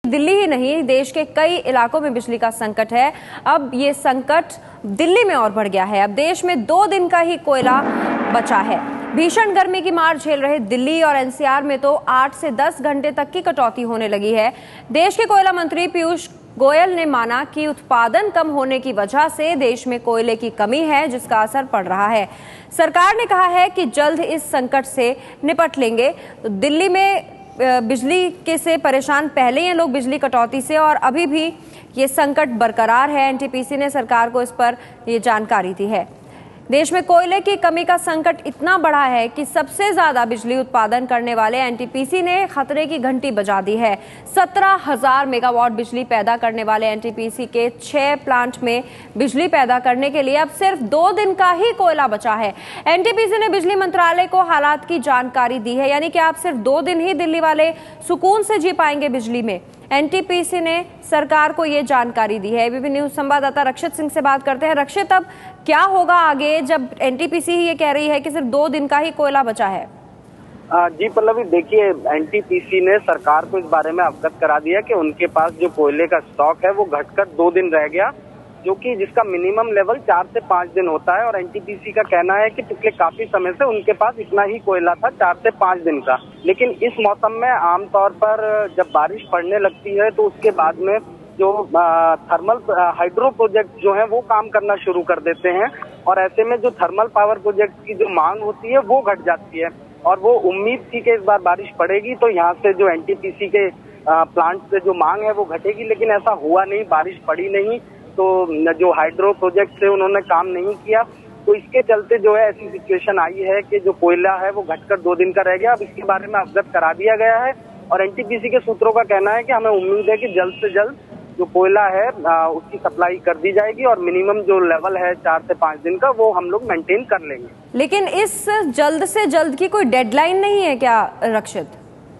दिल्ली ही नहीं, देश के कई इलाकों में बिजली का संकट है। अब ये संकट दिल्ली में और बढ़ गया है। अब देश में 2 दिन का ही कोयला बचा है। भीषण गर्मी की मार झेल रहे दिल्ली और एनसीआर में तो 8 से 10 घंटे तक की कटौती होने लगी है। देश के कोयला मंत्री पीयूष गोयल ने माना कि उत्पादन कम होने की वजह से देश में कोयले की कमी है, जिसका असर पड़ रहा है। सरकार ने कहा है कि जल्द इस संकट से निपट लेंगे। तो दिल्ली में बिजली के से परेशान पहले ही लोग बिजली कटौती से, और अभी भी ये संकट बरकरार है। एनटीपीसी ने सरकार को इस पर ये जानकारी दी है। देश में कोयले की कमी का संकट इतना बड़ा है कि सबसे ज्यादा बिजली उत्पादन करने वाले एनटीपीसी ने खतरे की घंटी बजा दी है। 17,000 मेगावाट बिजली पैदा करने वाले एनटीपीसी के 6 प्लांट में बिजली पैदा करने के लिए अब सिर्फ 2 दिन का ही कोयला बचा है। एनटीपीसी ने बिजली मंत्रालय को हालात की जानकारी दी है, यानी कि आप सिर्फ 2 दिन ही दिल्ली वाले सुकून से जी पाएंगे बिजली में। एनटीपीसी ने सरकार को ये जानकारी दी है। एबीपी न्यूज संवाददाता रक्षित सिंह से बात करते हैं। रक्षित, अब क्या होगा आगे जब एनटीपीसी ही ये कह रही है कि सिर्फ 2 दिन का ही कोयला बचा है? जी पल्लवी, देखिए, एनटीपीसी ने सरकार को इस बारे में अवगत करा दिया कि उनके पास जो कोयले का स्टॉक है वो घटकर 2 दिन रह गया, जो कि जिसका मिनिमम लेवल 4 से 5 दिन होता है। और एनटीपीसी का कहना है कि पिछले काफी समय से उनके पास इतना ही कोयला था, 4 से 5 दिन का। लेकिन इस मौसम में आमतौर पर जब बारिश पड़ने लगती है तो उसके बाद में जो थर्मल हाइड्रो प्रोजेक्ट जो है वो काम करना शुरू कर देते हैं, और ऐसे में जो थर्मल पावर प्रोजेक्ट की जो मांग होती है वो घट जाती है। और वो उम्मीद थी कि इस बार बारिश पड़ेगी तो यहाँ से जो एनटीपीसी के प्लांट से जो मांग है वो घटेगी, लेकिन ऐसा हुआ नहीं, बारिश पड़ी नहीं। तो जो हाइड्रो प्रोजेक्ट से उन्होंने काम नहीं किया, तो इसके चलते जो है ऐसी सिचुएशन आई है कि जो कोयला है वो घटकर 2 दिन का रह गया। अब इसके बारे में अवगत करा दिया गया है, और एनटीपीसी के सूत्रों का कहना है कि हमें उम्मीद है कि जल्द से जल्द जो कोयला है उसकी सप्लाई कर दी जाएगी, और मिनिमम जो लेवल है 4 से 5 दिन का वो हम लोग मेंटेन कर लेंगे। लेकिन इस जल्द से जल्द की कोई डेडलाइन नहीं है क्या रक्षित?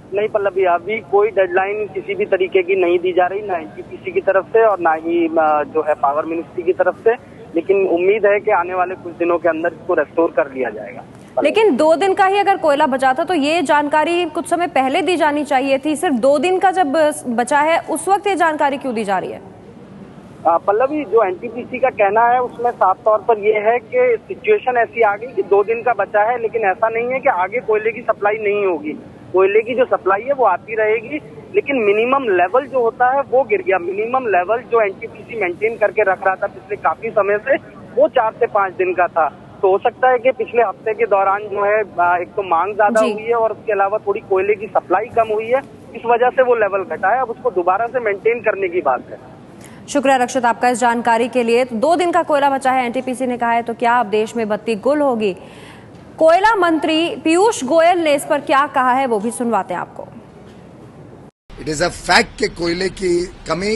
नहीं पल्लवी, अभी कोई डेडलाइन किसी भी तरीके की नहीं दी जा रही, ना एनटीपीसी की तरफ से और ना ही जो है पावर मिनिस्ट्री की तरफ से। लेकिन उम्मीद है कि आने वाले कुछ दिनों के अंदर इसको रेस्टोर कर लिया जाएगा। लेकिन 2 दिन का ही अगर कोयला बचा था तो ये जानकारी कुछ समय पहले दी जानी चाहिए थी। सिर्फ 2 दिन का जब बचा है उस वक्त ये जानकारी क्यों दी जा रही है? पल्लवी, जो एनटीपीसी का कहना है उसमें साफ तौर पर यह है कि सिचुएशन ऐसी आ गई कि 2 दिन का बचा है, लेकिन ऐसा नहीं है कि आगे कोयले की सप्लाई नहीं होगी। कोयले की जो सप्लाई है वो आती रहेगी, लेकिन मिनिमम लेवल जो होता है वो गिर गया। मिनिमम लेवल जो एनटीपीसी मेंटेन करके रख रहा था पिछले काफी समय से, वो 4 से 5 दिन का था। तो हो सकता है कि पिछले हफ्ते के दौरान जो है एक तो मांग ज्यादा हुई है, और उसके अलावा थोड़ी कोयले की सप्लाई कम हुई है, इस वजह से वो लेवल घटा है। अब उसको दोबारा से मेंटेन करने की बात है। शुक्रिया रक्षित आपका इस जानकारी के लिए। 2 दिन का कोयला बचा है, एनटीपीसी ने कहा है, तो क्या अब देश में बत्ती गुल होगी? कोयला मंत्री पीयूष गोयल ने इस पर क्या कहा है वो भी सुनवाते हैं आपको। इट इज अ फैक्ट कि कोयले की कमी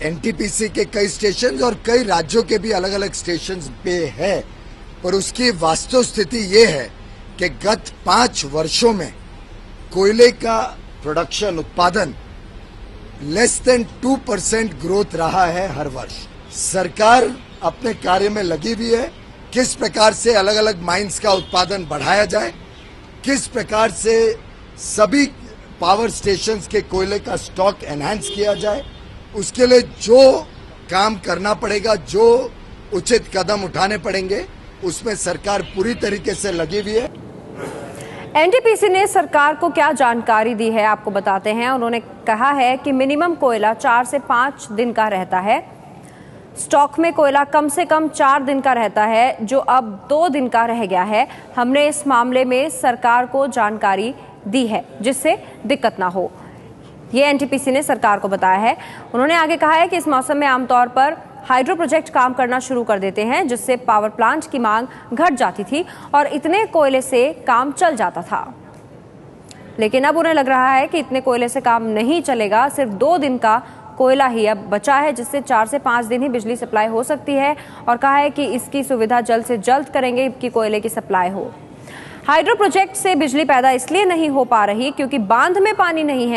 एनटीपीसी के कई स्टेशन और कई राज्यों के भी अलग अलग स्टेशन पे है, पर उसकी वास्तव स्थिति ये है कि गत 5 वर्षों में कोयले का प्रोडक्शन उत्पादन लेस देन 2% ग्रोथ रहा है हर वर्ष। सरकार अपने कार्य में लगी हुई है, किस प्रकार से अलग अलग माइंस का उत्पादन बढ़ाया जाए, किस प्रकार से सभी पावर स्टेशंस के कोयले का स्टॉक एनहांस किया जाए, उसके लिए जो काम करना पड़ेगा, जो उचित कदम उठाने पड़ेंगे, उसमें सरकार पूरी तरीके से लगी हुई है। एनटीपीसी ने सरकार को क्या जानकारी दी है आपको बताते हैं। उन्होंने कहा है कि मिनिमम कोयला 4 से 5 दिन का रहता है, स्टॉक में कोयला कम से कम 4 दिन का रहता है, जो अब 2 दिन का रह गया है। हमने इस मामले में सरकार को जानकारी दी है जिससे दिक्कत ना हो, ये एनटीपीसी ने सरकार को बताया है। उन्होंने आगे कहा है कि इस मौसम में आमतौर पर हाइड्रो प्रोजेक्ट काम करना शुरू कर देते हैं, जिससे पावर प्लांट की मांग घट जाती थी और इतने कोयले से काम चल जाता था। लेकिन अब उन्हें लग रहा है कि इतने कोयले से काम नहीं चलेगा, सिर्फ 2 दिन का कोयला ही अब बचा है, जिससे 4 से 5 दिन ही बिजली सप्लाई हो सकती है, और कहा है कि इसकी सुविधा जल्द से जल्द करेंगे कि कोयले की सप्लाई हो। हाइड्रो प्रोजेक्ट से बिजली पैदा इसलिए नहीं हो पा रही क्योंकि बांध में पानी नहीं है।